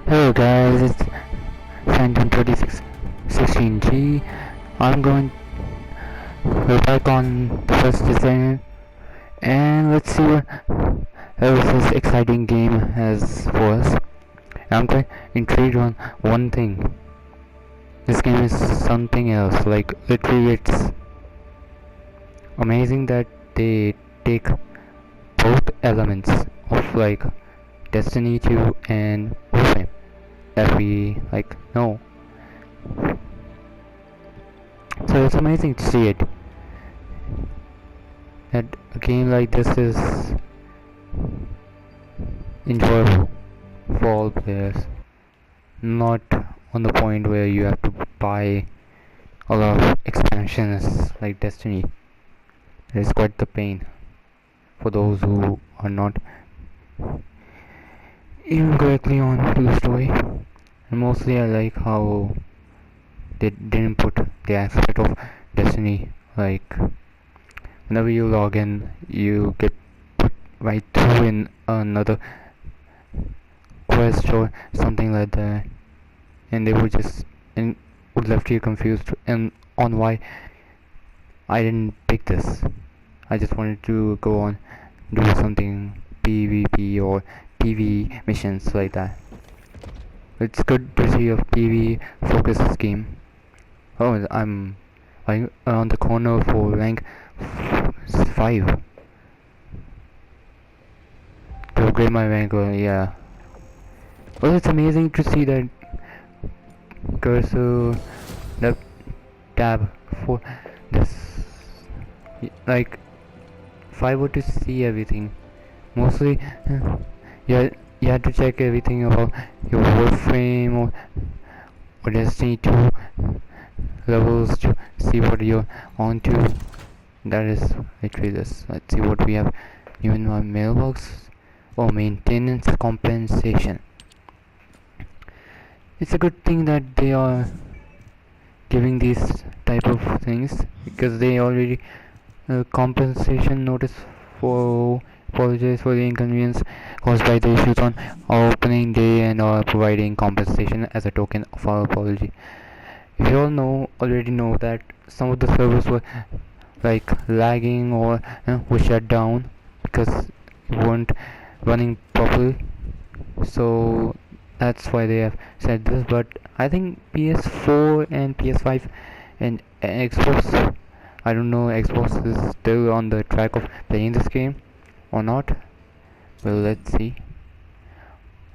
Hello guys, it's Phantom 3616G. We're back on the First Descendant, and let's see what else this exciting game has for us. I'm quite intrigued on one thing. This game is something else, like literally it's amazing that they take both elements of like Destiny 2 and Warframe that we like know. So it's amazing to see it. That a game like this is enjoyable for all players, not on the point where you have to buy a lot of expansions like Destiny. It is quite the pain for those who are not even correctly on to the story. And mostly I like how they didn't put the aspect of Destiny, like whenever you log in you get put right through in another quest or something like that, and they would just and would left you confused and on why I didn't pick this. I just wanted to go on do something PvP or PvE missions like that. It's good to see a PvE focused game. Oh, I'm like around the corner for rank 5 to upgrade my rank. Yeah. Well, it's amazing to see that cursor, the tab for this. Like, if I were to see everything, mostly, yeah, you had to check everything about your Warframe or Destiny 2 levels to see what you're on to. That is literally this. Let's see what we have new in my mailbox. Oh, maintenance compensation. It's a good thing that they are giving these type of things because they already compensation notice for apologize for the inconvenience caused by the issues on our opening day and are providing compensation as a token of our apology. You all already know that some of the servers were like lagging or were shut down because it weren't running properly. So that's why they have said this. But I think PS4 and PS5 and Xbox, I don't know Xbox is still on the track of playing this game or not. Well, let's see.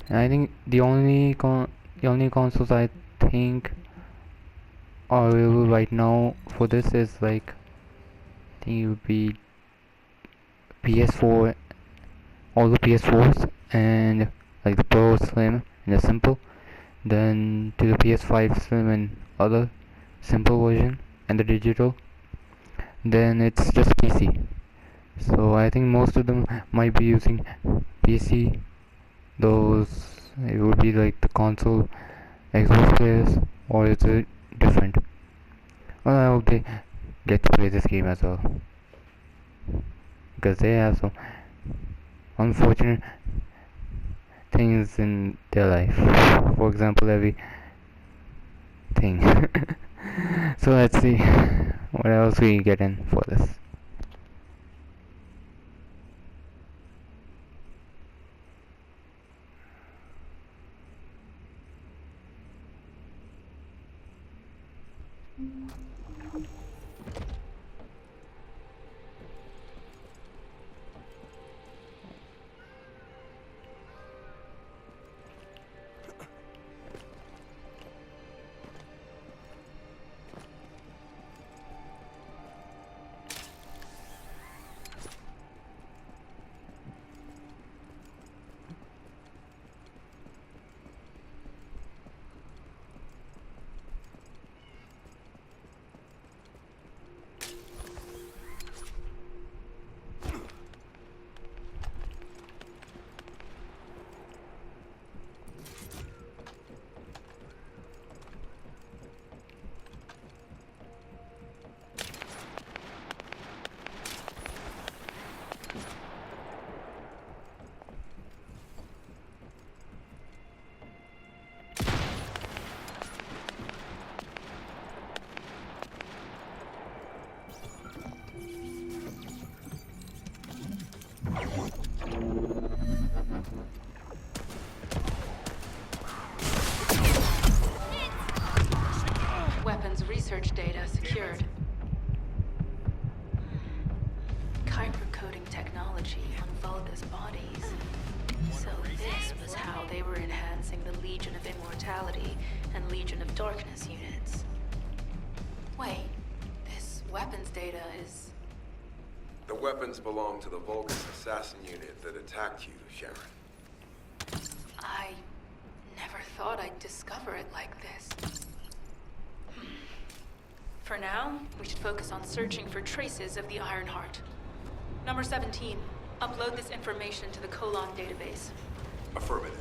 I think the only consoles I think are available right now for this is like I think it would be PS4, all the PS4s and like the Pro Slim and the Simple. Then to the PS5 Slim and other simple version and the digital. Then it's just PC. So I think most of them might be using PC. Those it would be like the console Xbox players, or is it different? Well, I hope they get to play this game as well because they have some unfortunate things in their life. For example, everything. So let's see what else we get in for this. research data secured. Kyber coding technology on Vulga's bodies. So this was how they were enhancing the Legion of Immortality and Legion of Darkness units. Wait, this weapons data is... The weapons belong to the Vulcan assassin unit that attacked you, Sharon. I never thought I'd discover it like this. For now, we should focus on searching for traces of the Ironheart. Number 17, upload this information to the Colon database. Affirmative.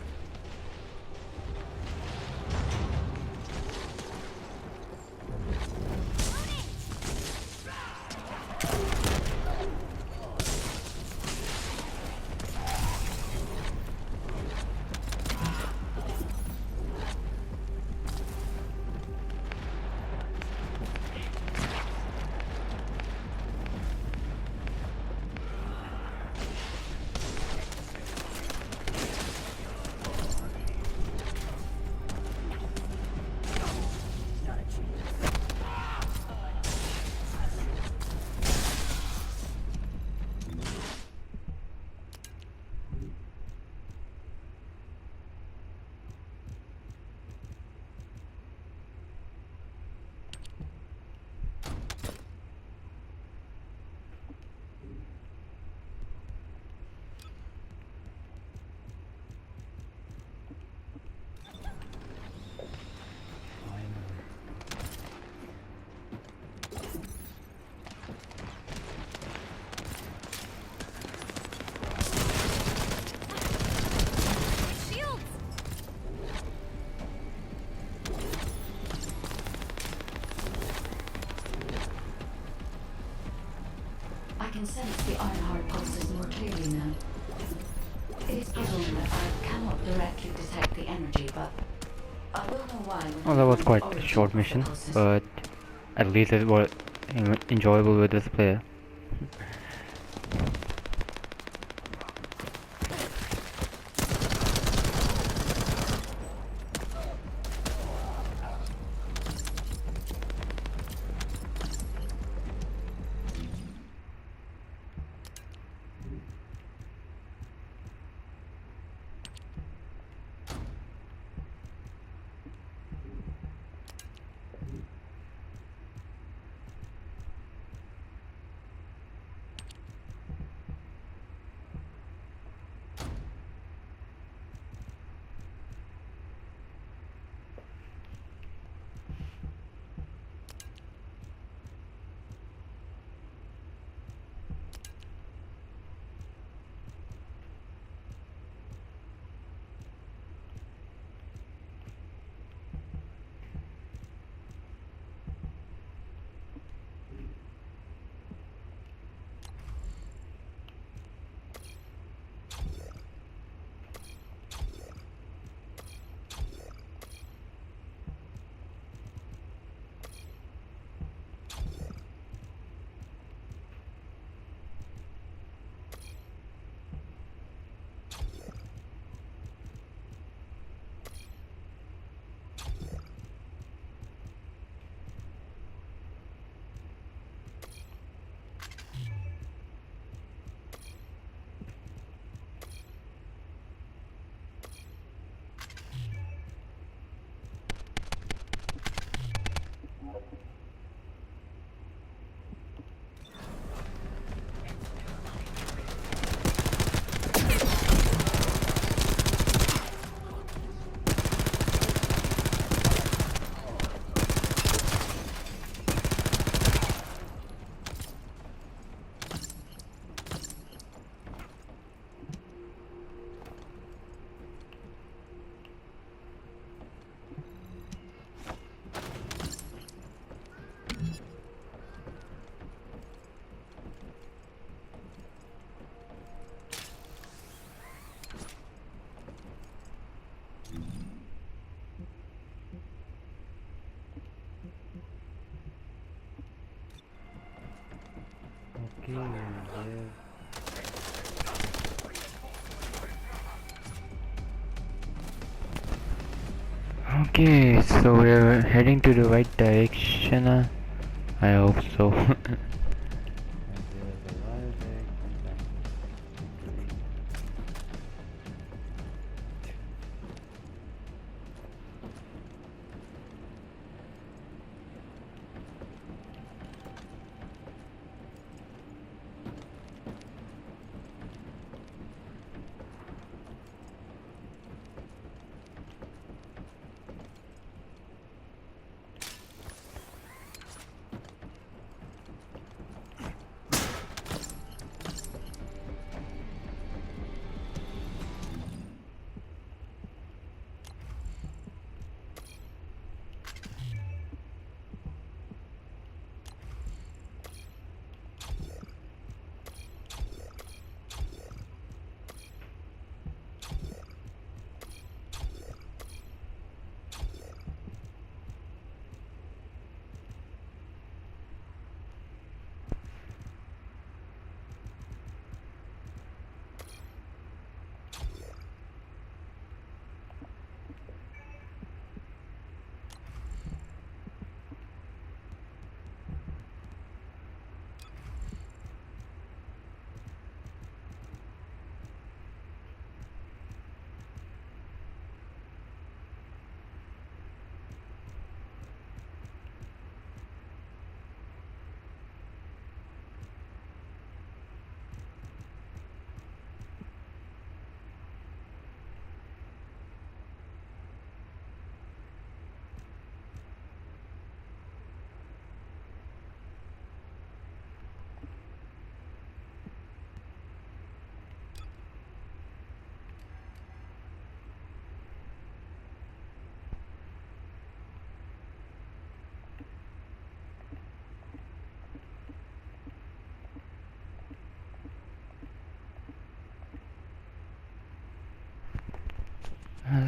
I can sense the Ironheart pulses more clearly now. It is puzzling that I cannot directly detect the energy, but I will know why. Well, that was quite a short mission, but at least it was enjoyable with this player. Okay, yeah. Okay, so we're heading to the right direction. I hope so.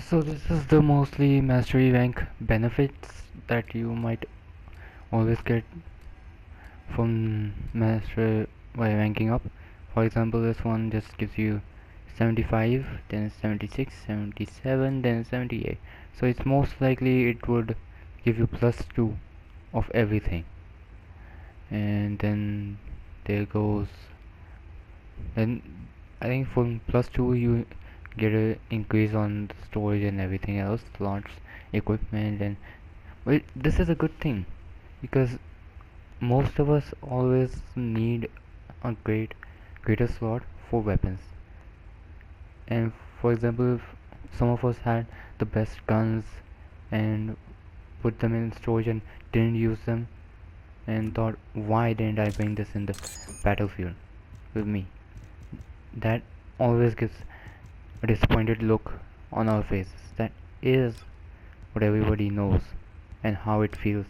So this is the mostly mastery rank benefits that you might always get from master by ranking up. For example, this one just gives you 75, then 76, 77, then 78. So it's most likely it would give you plus 2 of everything. And then there goes, then I think from plus 2 you get a increase on the storage and everything else, launch equipment. And well, this is a good thing because most of us always need a greater slot for weapons. And for example, if some of us had the best guns and put them in storage and didn't use them and thought, why didn't I bring this in the battlefield with me? That always gives a disappointed look on our faces. That is what everybody knows and how it feels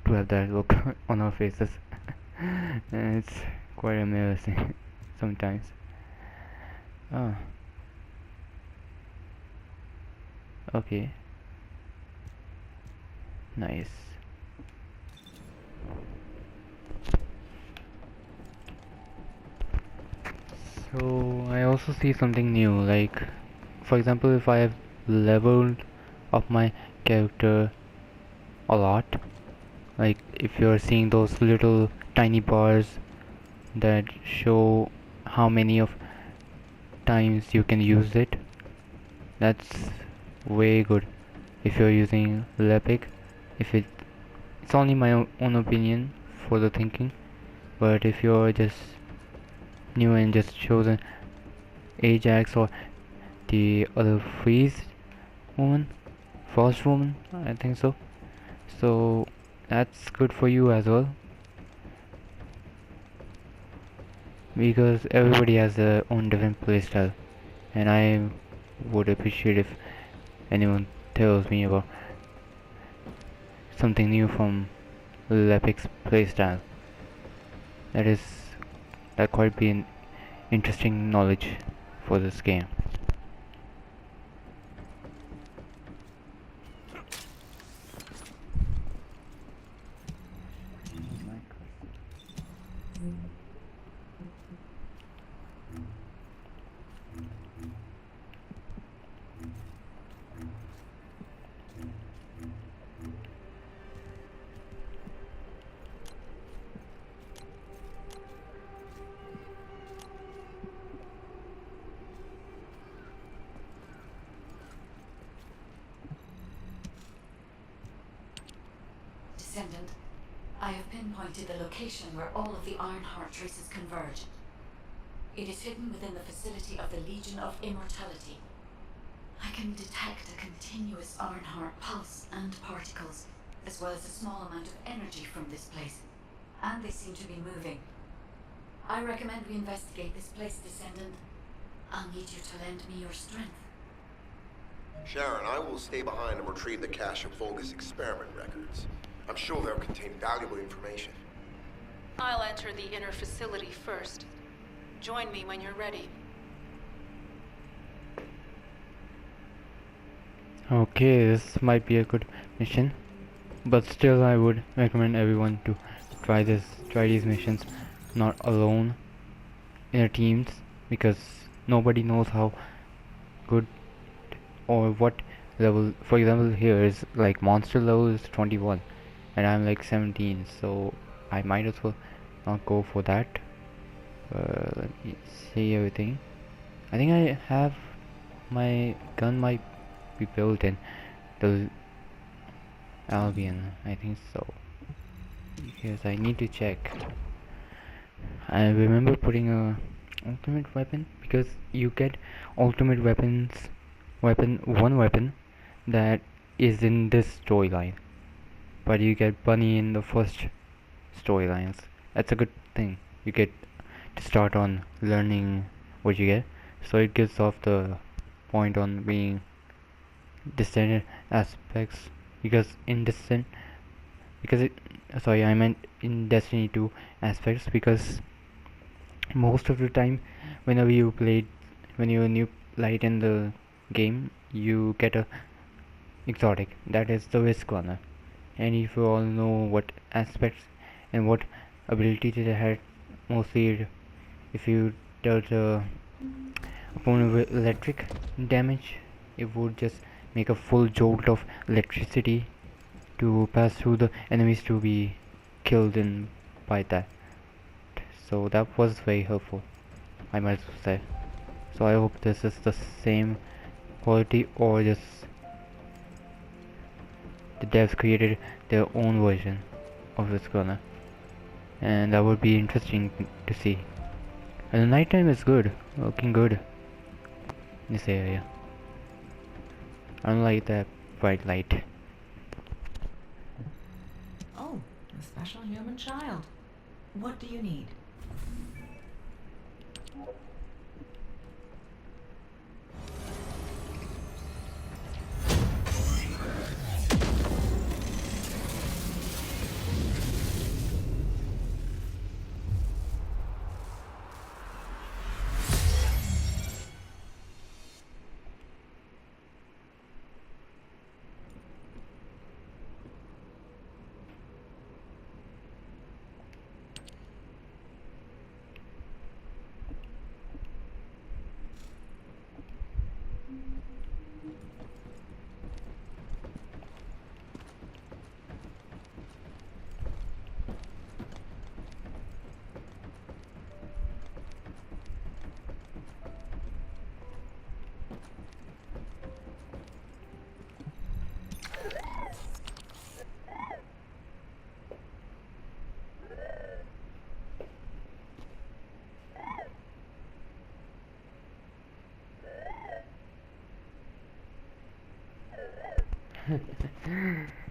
to have that look on our faces. And it's quite embarrassing sometimes. Ah, okay, nice. So I also see something new, like for example, if I have leveled up my character a lot, like if you're seeing those little tiny bars that show how many of times you can use it, that's way good if you're using Lepic. If it's only my own opinion for the thinking, but if you're just new and just chosen Ajax or the other freeze woman, frost woman, I think so. So that's good for you as well, because everybody has their own different playstyle, and I would appreciate if anyone tells me about something new from Lepic's playstyle. That is that quite be an interesting knowledge for this game. Descendant. I have pinpointed the location where all of the Ironheart traces converge. It is hidden within the facility of the Legion of Immortality. I can detect a continuous Ironheart pulse and particles, as well as a small amount of energy from this place. And they seem to be moving. I recommend we investigate this place, Descendant. I'll need you to lend me your strength. Sharon, I will stay behind and retrieve the cache of Vulgus experiment records. I'm sure they'll contain valuable information. I'll enter the inner facility first. Join me when you're ready. Okay, this might be a good mission, but still I would recommend everyone to try these missions not alone, in a teams, because nobody knows how good or what level. For example, here is like monster level is 21 and I'm like 17, so I might as well not go for that. Let me see everything. I think I have my gun might be built in the Albion, I think so, because I need to check. I remember putting a ultimate weapon, because you get ultimate weapon that is in this storyline, but you get Bunny in the first storylines. That's a good thing. You get to start on learning what you get, so it gives off the point on being distant aspects, because in distant because it sorry, I meant in Destiny 2 aspects, because most of the time whenever you played when you're new light in the game, you get a exotic, that is the risk runner. And if you all know what aspects and what abilities it had, mostly if you dealt opponent with electric damage, it would just make a full jolt of electricity to pass through the enemies to be killed in by that. So that was very helpful, I might say. So I hope this is the same quality, or just the devs created their own version of this gunner, and that would be interesting to see. And the nighttime is good, looking good in this area. Unlike that bright light. Oh, a special human child. What do you need?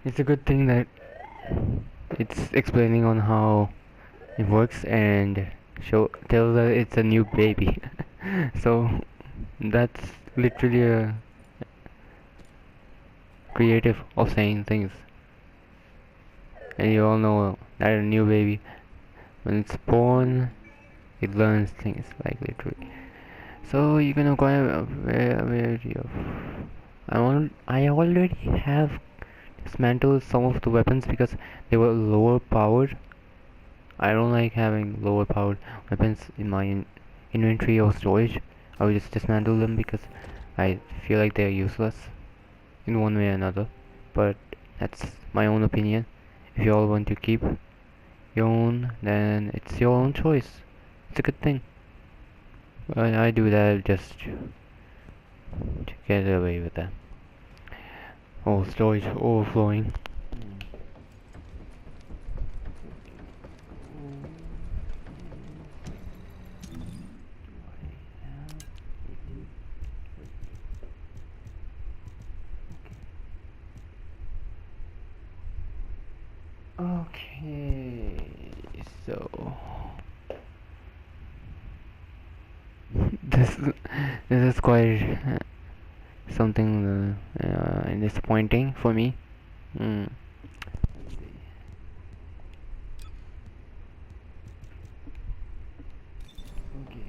It's a good thing that it's explaining on how it works and tells us it's a new baby. So that's literally a creative of saying things. And you all know that a new baby, when it's born, it learns things, like literally. So you're gonna acquire a variety of. I already have dismantled some of the weapons because they were lower powered. I don't like having lower powered weapons in my inventory or storage. I will just dismantle them because I feel like they're useless in one way or another. But that's my own opinion. If you all want to keep your own, then it's your own choice. It's a good thing. I do that just to get away with that. Oh, storage overflowing. Okay, so this this is quite something disappointing for me. Mm. Okay.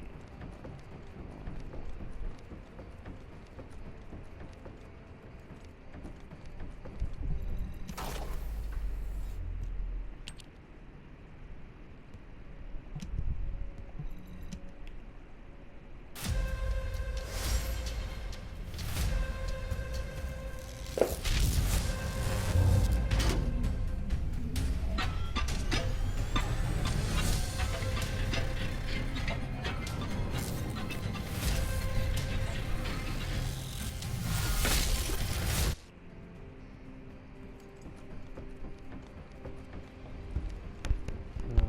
So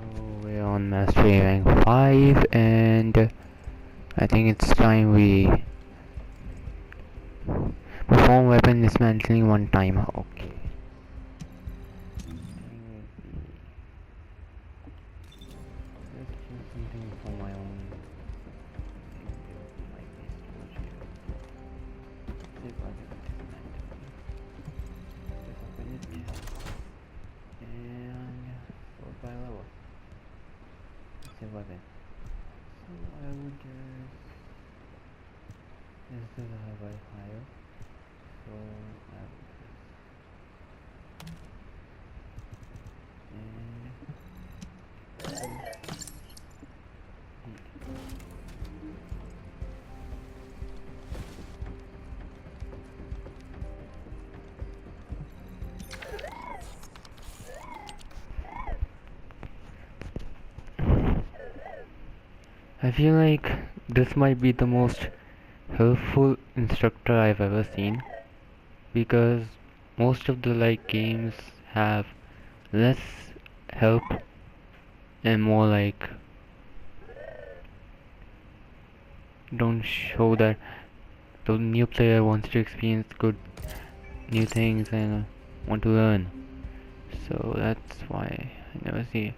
we're on mastery rank 5, and I think it's time we perform weapon dismantling one time. Okay. Let's choose something for my own. Like this much here. See if I can dismantle. Let's open it. And sort by level. Save weapon. So I would just this is a by higher. So I would I feel like this might be the most helpful instructor I've ever seen, because most of the like games have less help and more like don't show that the new player wants to experience good new things and want to learn. So that's why I never see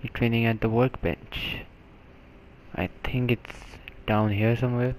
you training at the workbench. I think it's down here somewhere.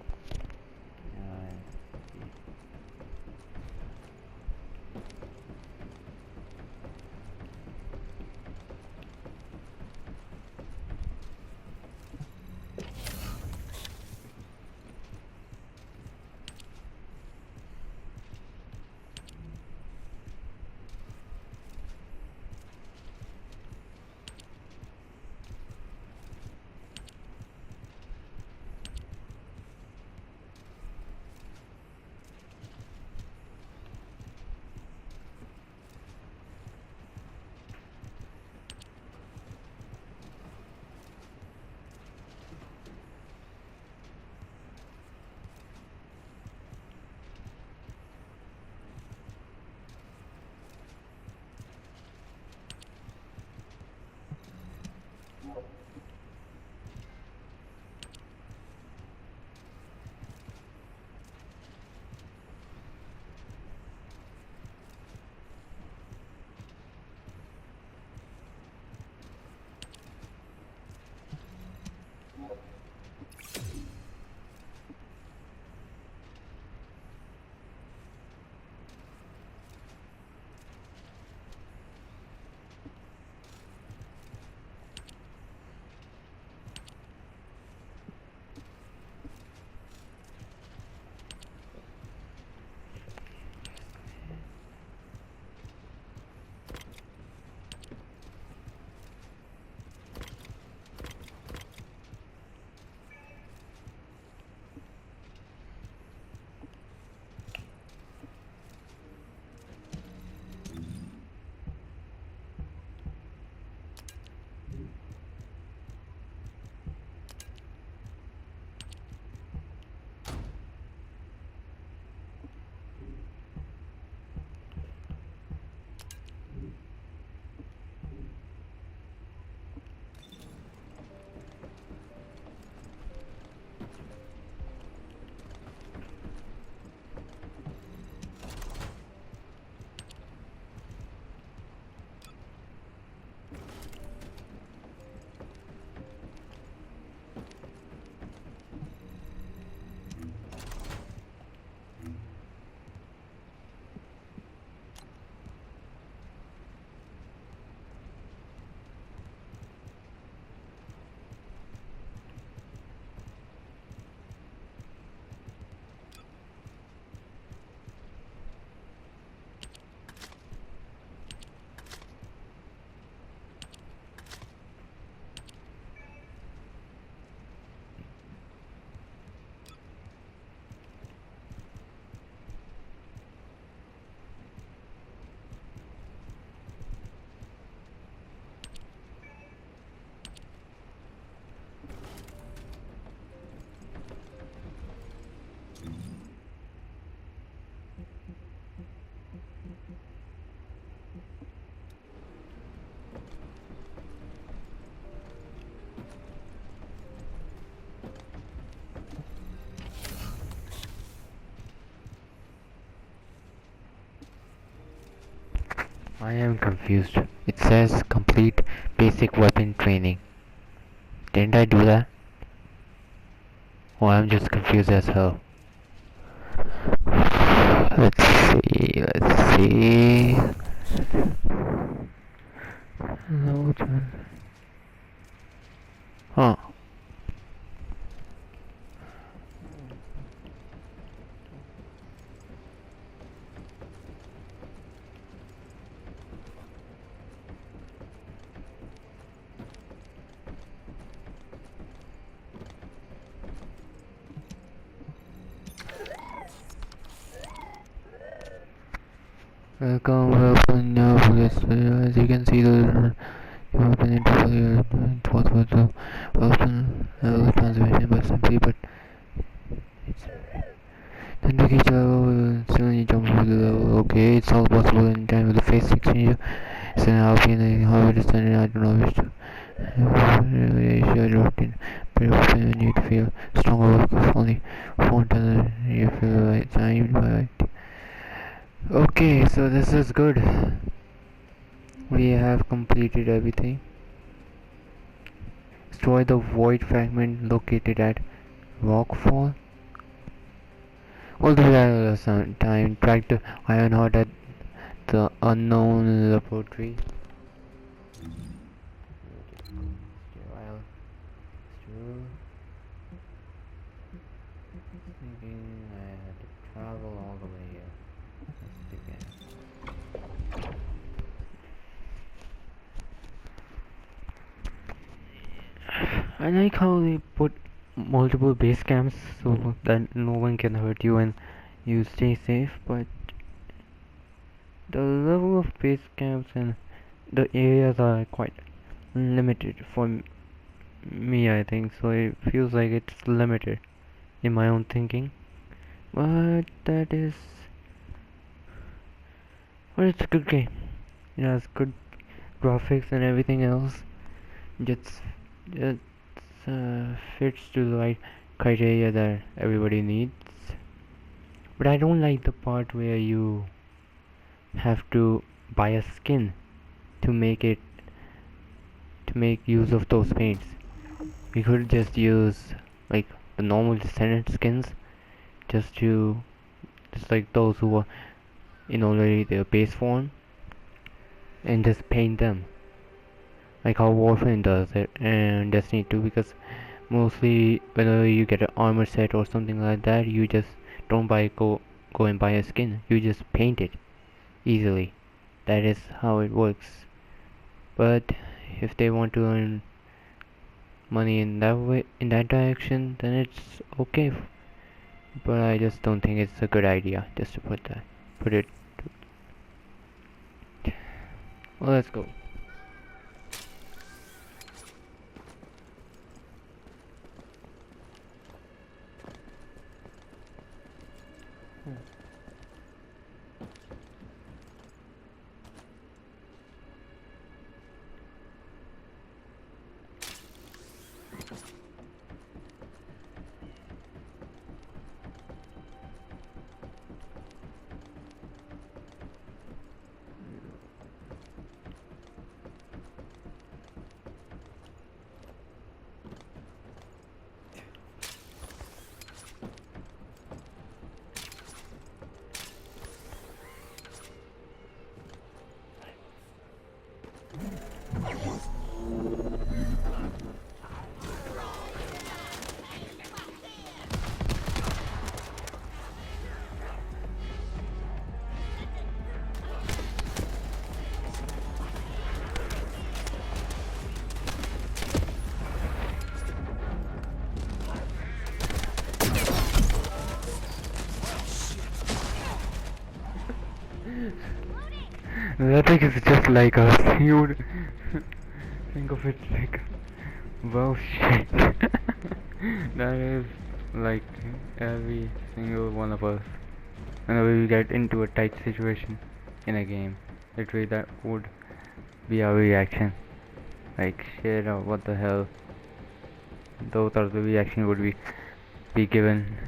I am confused. It says complete basic weapon training. Didn't I do that? Or I'm just confused as hell. Let's see. Hello, huh. Welcome, welcome now, yes, as you can see the weapon interval what was the weapon level transmission but simply but it's then the each level will suddenly jump over the level. Okay, it's all possible in time with the face exchange. It's an Alpine however descendant I do not wish to really sure dropped in but when you feel stronger because only one time you feel right time by okay, so this is good. We have completed everything. Destroy the void fragment located at Rockfall. Although at some time, track the iron heart at the unknown laboratory. While still thinking I had to travel all the way here. I like how they put multiple base camps so that no one can hurt you and you stay safe, but the level of base camps and the areas are quite limited for me, I think, so it feels like it's limited in my own thinking, but it's a good game. It has good graphics and everything else. Just fits to the right criteria that everybody needs. But I don't like the part where you have to buy a skin to make use of those paints. We could just use like the normal Descendant skins, just like those who are in already their base form, and just paint them like how Warframe does it and Destiny 2, because mostly whenever you get an armor set or something like that, you just don't go and buy a skin, you just paint it easily. That is how it works. But if they want to earn money in that way, in that direction, then it's okay. But I just don't think it's a good idea just to put it. Well, let's go. I think it's just like us. You would think of it like, well, shit. That is like every single one of us. Whenever we get into a tight situation in a game, literally that would be our reaction. Like, shit, or what the hell. Those are the reaction would be given.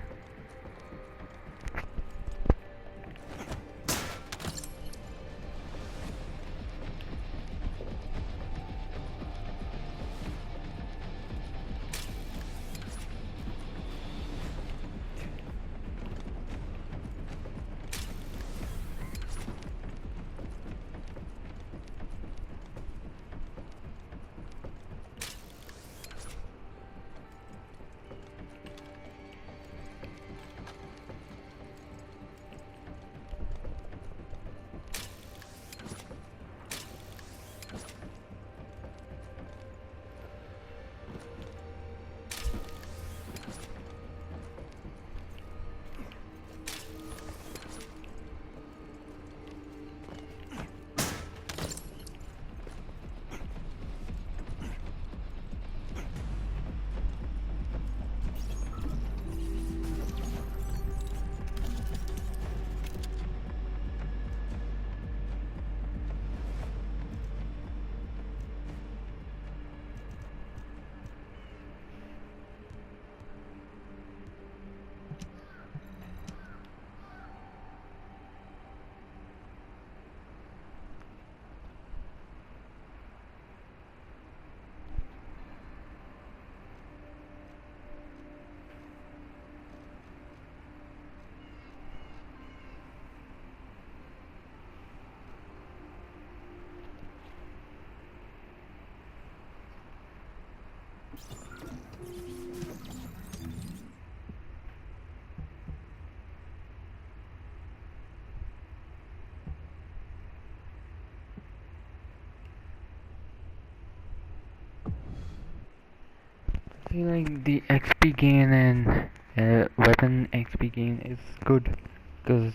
feel like the XP gain and weapon XP gain is good because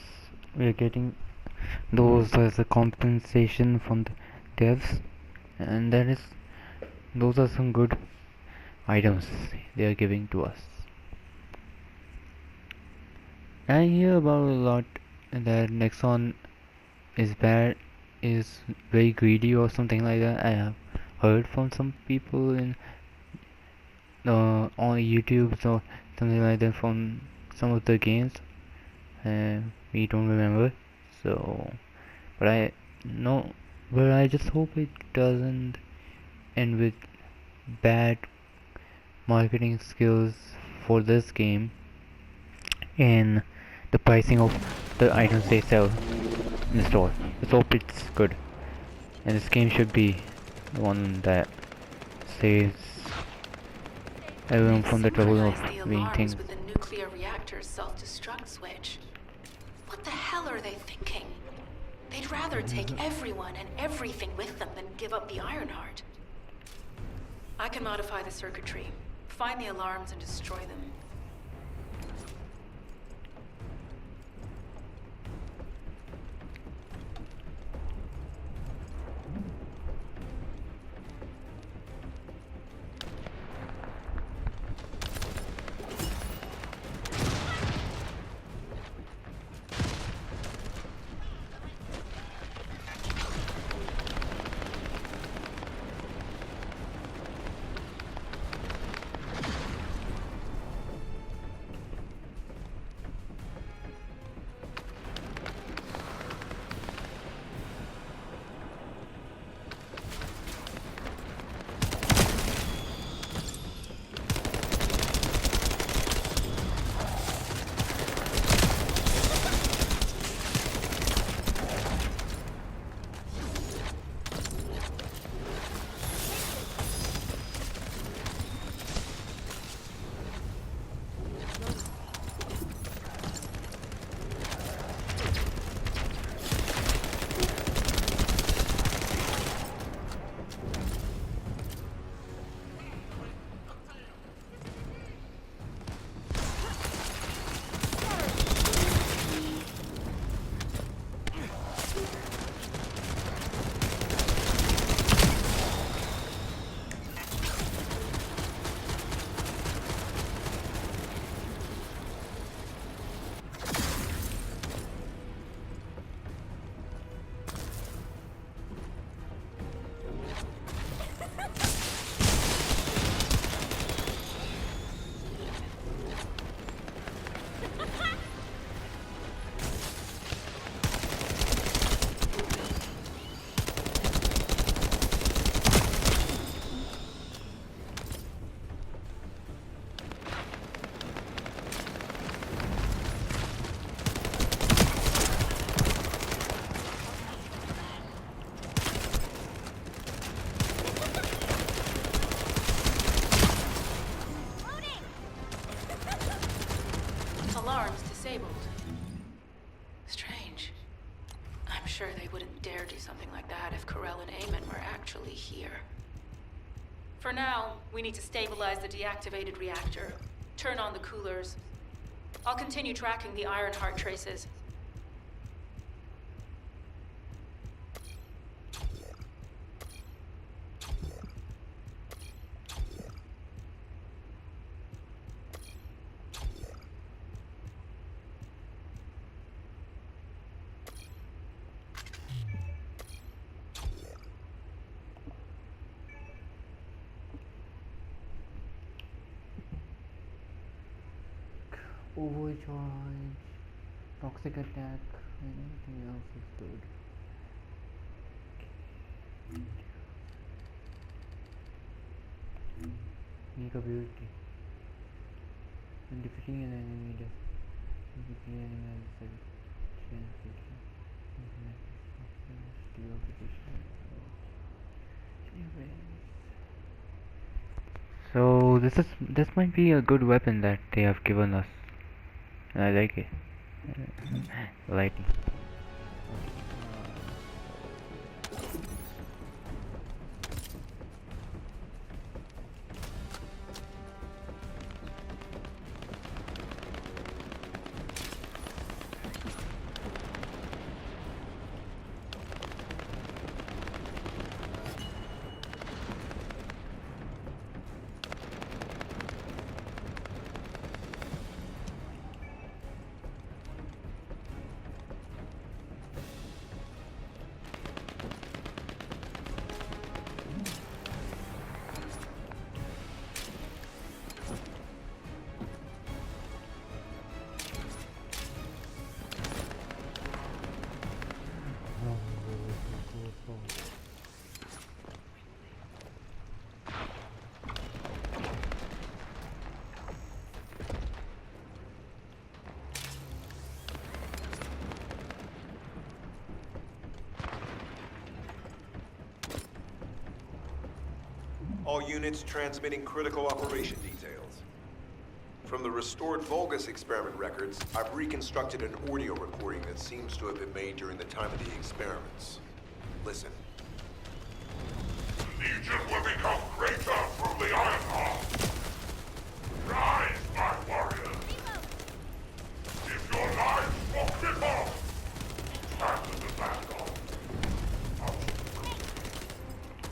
we're getting those as a compensation from the devs, and those are some good items they are giving to us. I hear about a lot that Nexon is bad, is very greedy or something like that. I have heard from some people in on YouTube or something like that from some of the games. We don't remember. So, but I no, but I just hope it doesn't end with bad marketing skills for this game and the pricing of the items they sell in the store. Let's hope it's good. And this game should be the one that saves everyone from the trouble of Synchronize the being alarms things. with the nuclear reactor's self-destruct switch. What the hell are they thinking? They'd rather take everyone and everything with them than give up the Ironheart. I can modify the circuitry, find the alarms and destroy them. Alarms disabled. Strange. I'm sure they wouldn't dare do something like that if Corell and Eamon were actually here. For now, we need to stabilize the deactivated reactor, turn on the coolers. I'll continue tracking the Ironheart traces. Overcharge, toxic attack, and anything else is good. Unique ability. When defeating an enemy, the enemy has so this might be a good weapon that they have given us. I like it. Lightning. All units transmitting critical operation details. From the restored Vulgus experiment records, I've reconstructed an audio recording that seems to have been made during the time of the experiments. Listen. The Legion will become greater through the Ironheart. Rise, my warriors. If your lives will cripple, stand at the vanguard.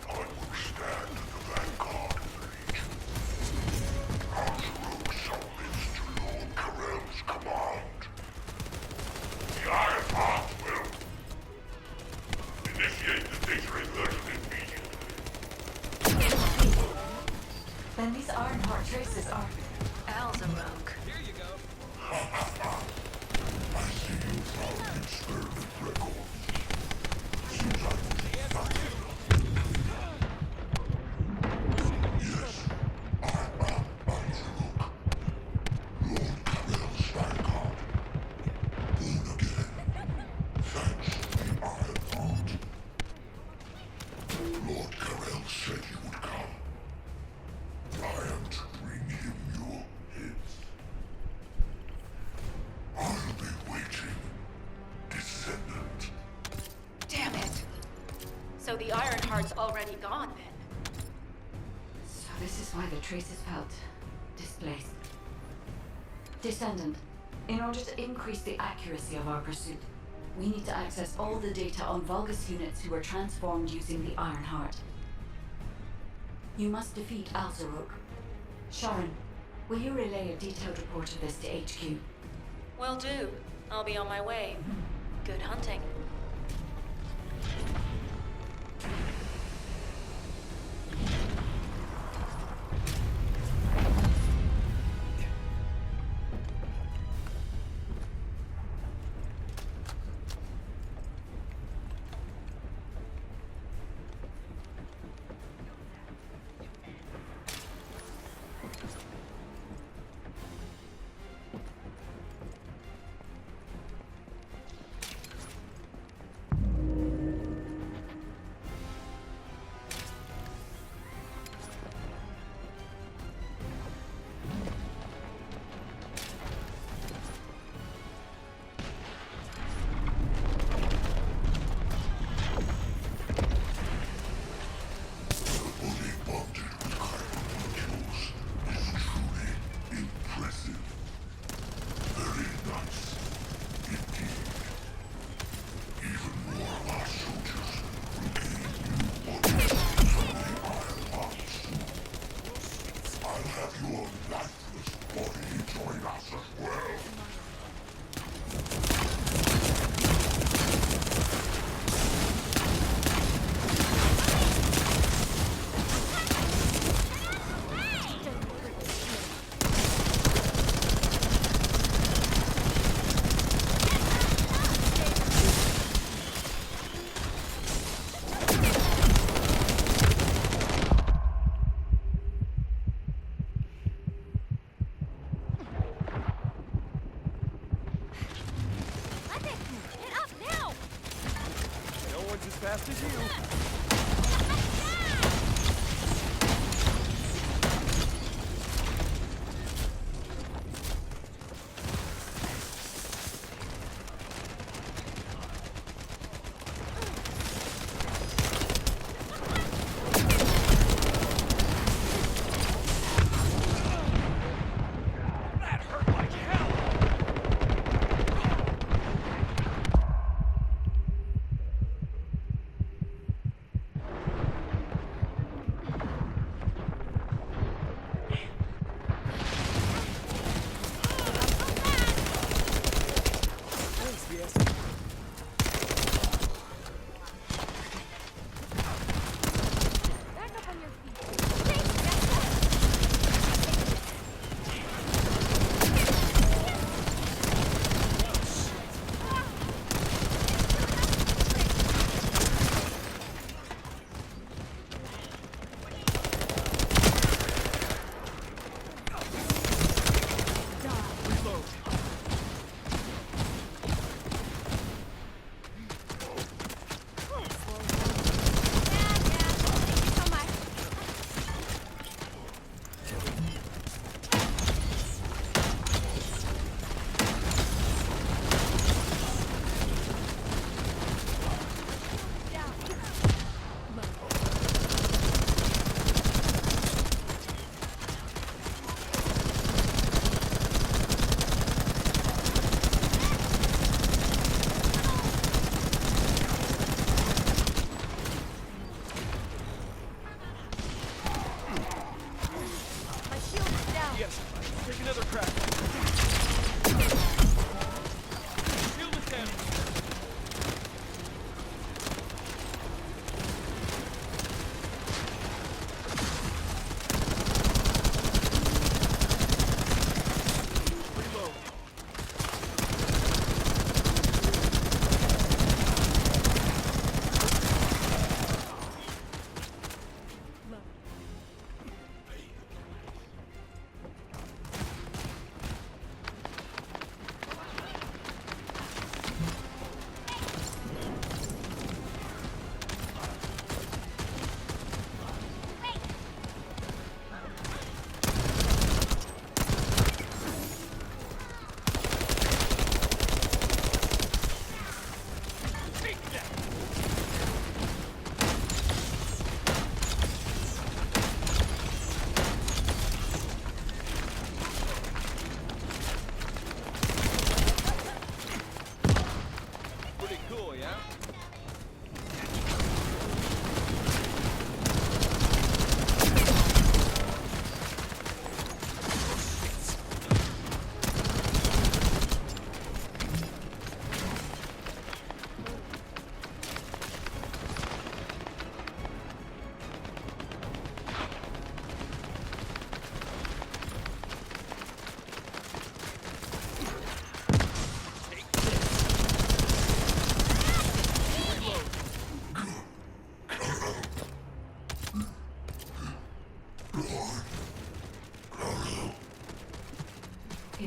I will stand at the vanguard of the Legion. Our submits to Lord Karel's command. The Ironheart will initiate the data reversion immediately. Then these Ironheart traces are... Alzaroke. I see you found experiment records. Seems I was found. Yes, I am Alzaroke. Lord Karel's vanguard. Born again. Thanks to the Ironheart. Lord Karel said you would come. I am to bring him your heads. I'll be waiting, Descendant. Damn it! So the Ironheart's already gone then? So this is why the traces felt displaced. Descendant, in order to increase the accuracy of our pursuit, we need to access all the data on Vulgus units who were transformed using the Ironheart. You must defeat Alzaroke. Sharon, will you relay a detailed report of this to HQ? Will do. I'll be on my way. Good hunting. fast as you.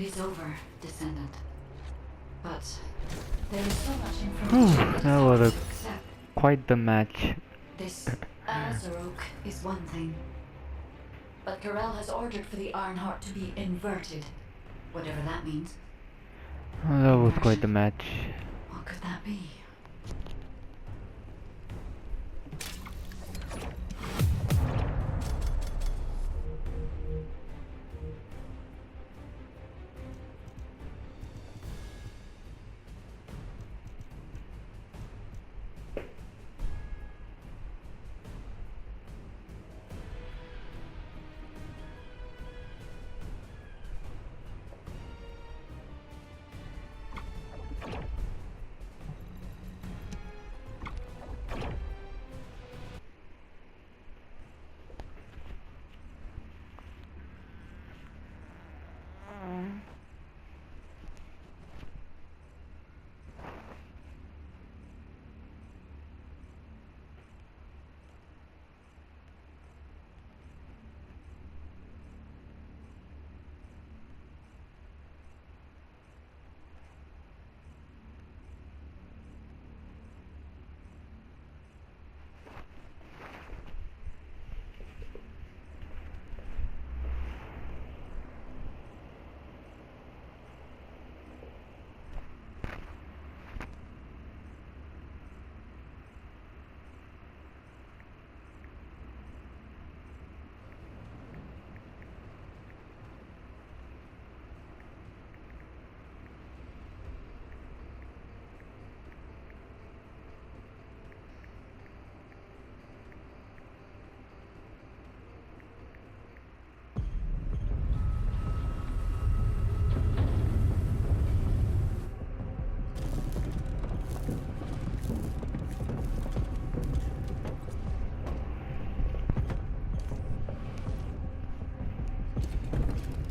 It is over, Descendant. But there is so much information that is That hard was to accept. quite the match. This Azarok is one thing. But Corel has ordered for the Ironheart to be inverted. Whatever that means. That was quite the match. What could that be?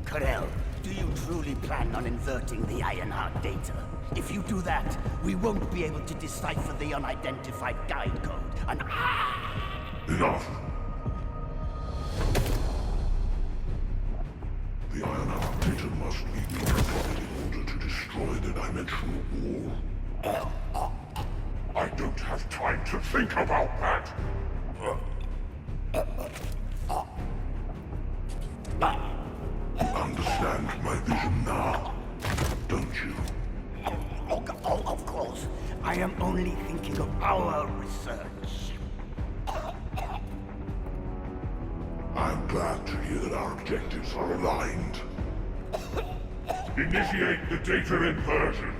Corel, do you truly plan on inverting the Ironheart data? If you do that, we won't be able to decipher the unidentified guide code. And Enough! The Ironheart data must be purified in order to destroy the dimensional wall. I don't have time to think about that! You understand my vision now, don't you? oh, of course. I am only thinking of our research. I'm glad to hear that our objectives are aligned. Initiate the data inversion.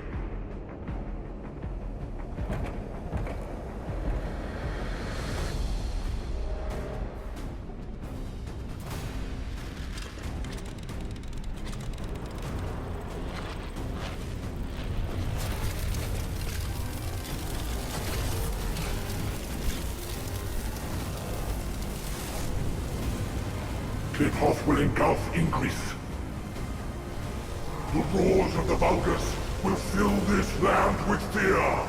Tip-off will engulf increase. The roars of the Vulgus will fill this land with fear.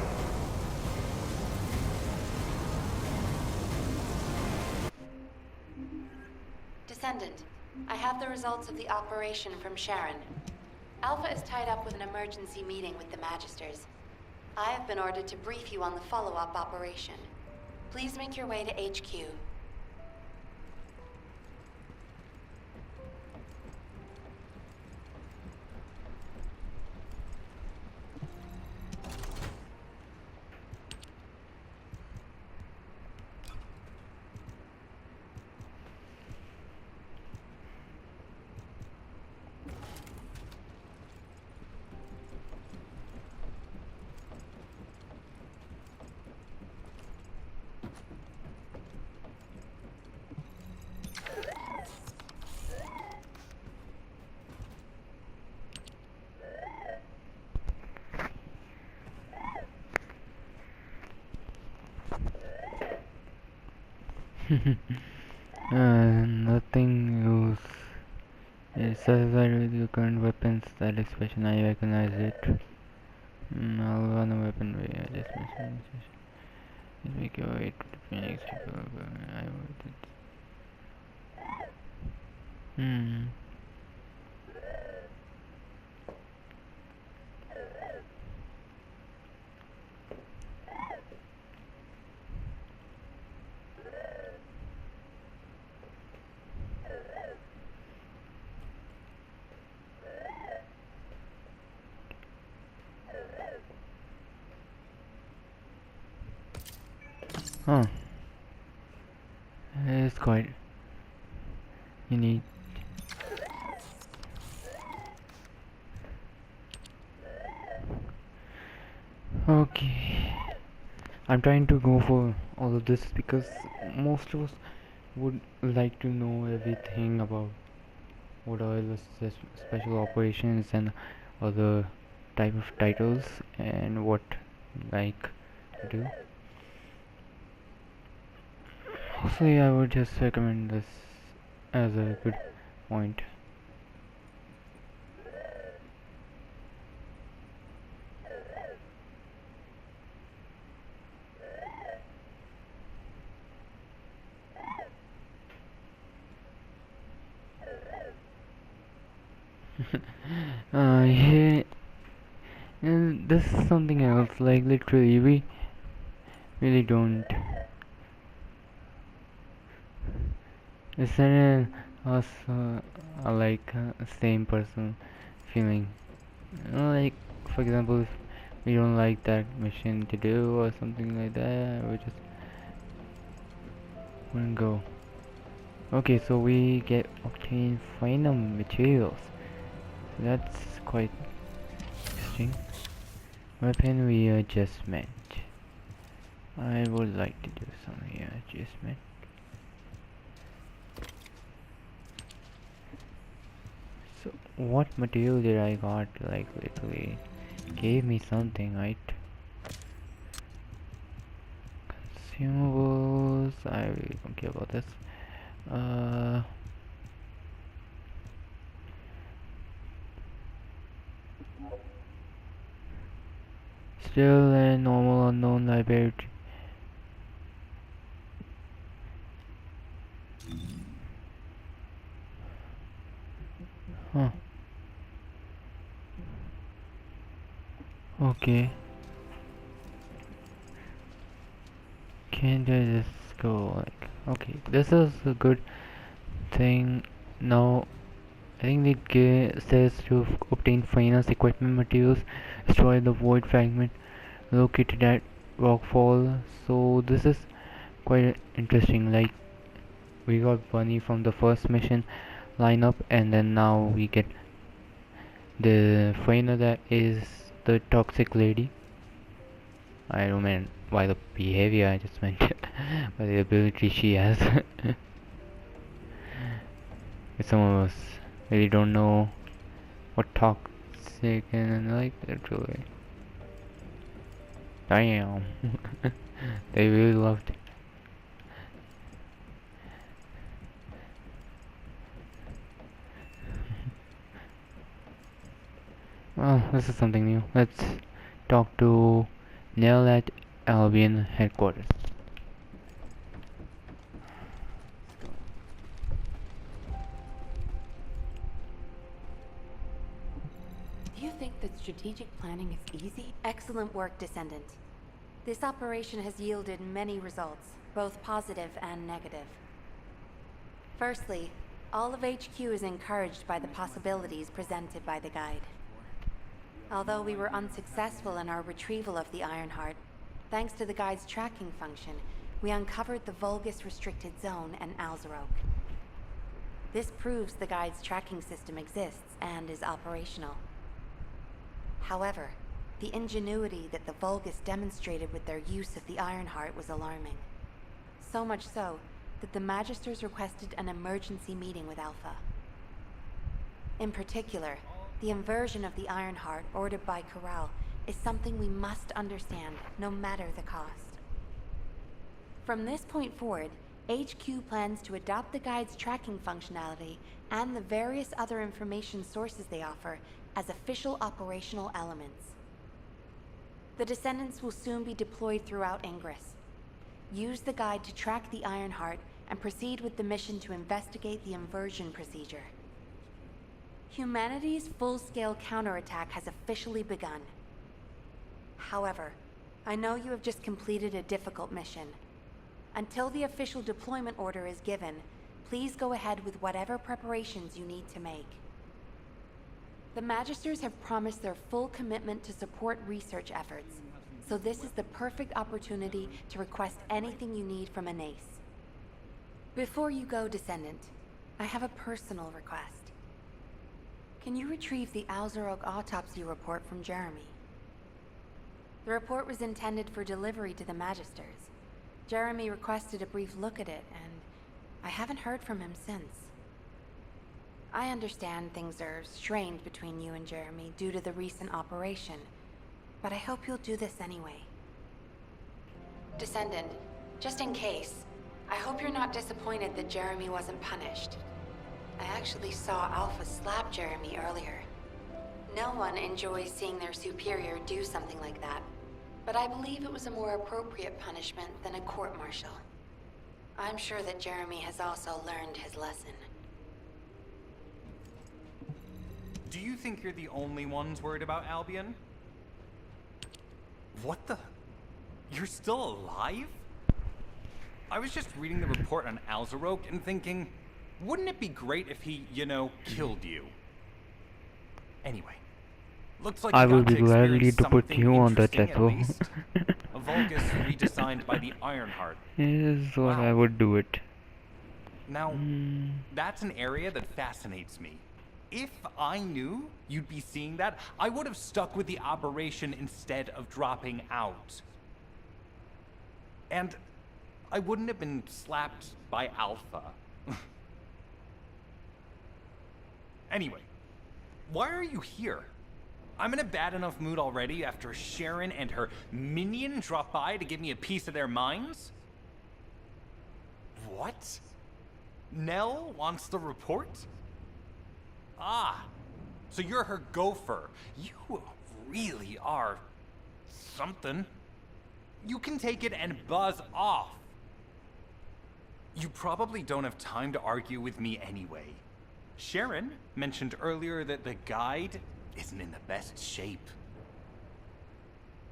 Descendant, I have the results of the operation from Sharon. Alpha is tied up with an emergency meeting with the Magisters. I have been ordered to brief you on the follow-up operation. Please make your way to HQ. Nothing use. It satisfied with your current weapons. That expression, I recognize it. I'll run a weapon way. I just make your way to the Phoenix. I would. Huh. It's quite unique. Okay. I'm trying to go for all of this because most of us would like to know everything about what are the special operations and other type of titles and what like to do. Mostly I would just recommend this as a good point. Yeah, and this is something else. Like literally, we really don't. Isn't us are like same person feeling? Like for example, if we don't like that mission to do or something like that, we just wouldn't go. Okay, so we get obtain final materials. So that's quite interesting. Weapon readjustment. I would like to do some readjustment. So what material did I got? Like literally gave me something, right? Consumables. I really don't care about this. Still a normal unknown library. Huh. Okay. Can't I just go like okay, this is a good thing. Now I think it says to obtain finance equipment materials, destroy the void fragment located at rockfall. So this is quite interesting. Like we got bunny from the first mission lineup, and then now we get the final that is the toxic lady. I don't mean by the behavior, I just meant by the ability she has. Some of us really don't know what toxic and like that really. Damn. They really loved. Well, this is something new. Let's talk to Nell at Albion headquarters. Do you think that strategic planning is easy? Excellent work, Descendant. This operation has yielded many results, both positive and negative. Firstly, all of HQ is encouraged by the possibilities presented by the guide. Although we were unsuccessful in our retrieval of the Ironheart, thanks to the guide's tracking function, we uncovered the Vulgus restricted zone and Alzarok. This proves the guide's tracking system exists and is operational. However, the ingenuity that the Vulgus demonstrated with their use of the Ironheart was alarming. So much so that the Magisters requested an emergency meeting with Alpha. In particular, the inversion of the Ironheart ordered by Corral is something we must understand, no matter the cost. From this point forward, HQ plans to adopt the Guide's tracking functionality and the various other information sources they offer as official operational elements. The Descendants will soon be deployed throughout Ingress. Use the Guide to track the Ironheart and proceed with the mission to investigate the inversion procedure. Humanity's full-scale counterattack has officially begun. However, I know you have just completed a difficult mission. Until the official deployment order is given, please go ahead with whatever preparations you need to make. The Magisters have promised their full commitment to support research efforts, So this is the perfect opportunity to request anything you need from an ace. Before you go, Descendant, I have a personal request. Can you retrieve the Alzarok autopsy report from Jeremy? The report was intended for delivery to the Magisters. Jeremy requested a brief look at it, and I haven't heard from him since. I understand things are strained between you and Jeremy due to the recent operation, but I hope you'll do this anyway. Descendant, just in case, I hope you're not disappointed that Jeremy wasn't punished. I actually saw Alpha slap Jeremy earlier. No one enjoys seeing their superior do something like that, but I believe it was a more appropriate punishment than a court-martial. I'm sure that Jeremy has also learned his lesson. Do you think you're the only ones worried about Albion? What the? You're still alive? I was just reading the report on Alzarok and thinking, wouldn't it be great if he, killed you? Anyway, looks like I you will got be to gladly experience to put something you on that interesting at level. least. A Vulgus redesigned by the Ironheart. Is what Wow. I would do it. Now, that's an area that fascinates me. If I knew you'd be seeing that, I would have stuck with the operation instead of dropping out. And I wouldn't have been slapped by Alpha. Anyway, why are you here? I'm in a bad enough mood already after Sharon and her minion drop by to give me a piece of their minds? What? Nell wants the report? Ah, so you're her gopher. You really are something. You can take it and buzz off. You probably don't have time to argue with me anyway. Sharon mentioned earlier that the guide isn't in the best shape.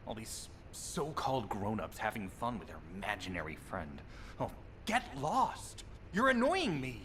All these so-called grown-ups having fun with their imaginary friend. Oh, get lost! You're annoying me!